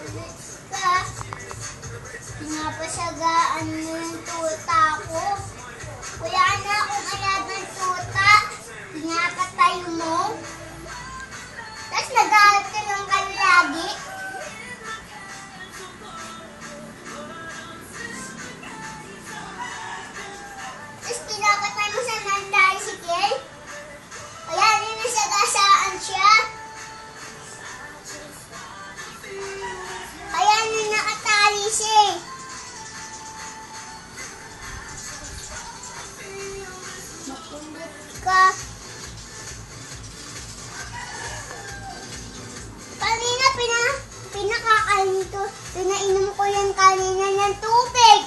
Ka, pinapasagaan mo yung tuta ko. Wala na akong alagang tuta. Pinapatay mo. Tapos nag-aalap ka lang kayo lagi. Tapos pinapatay mo sa tricycle. Kaya ninasagasaan siya. Kaya nakatali siya. Makulit ka. Kanina pinakakain to. Pinainom ko yan kanina ng tubig.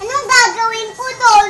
Anong gagawin ko doon?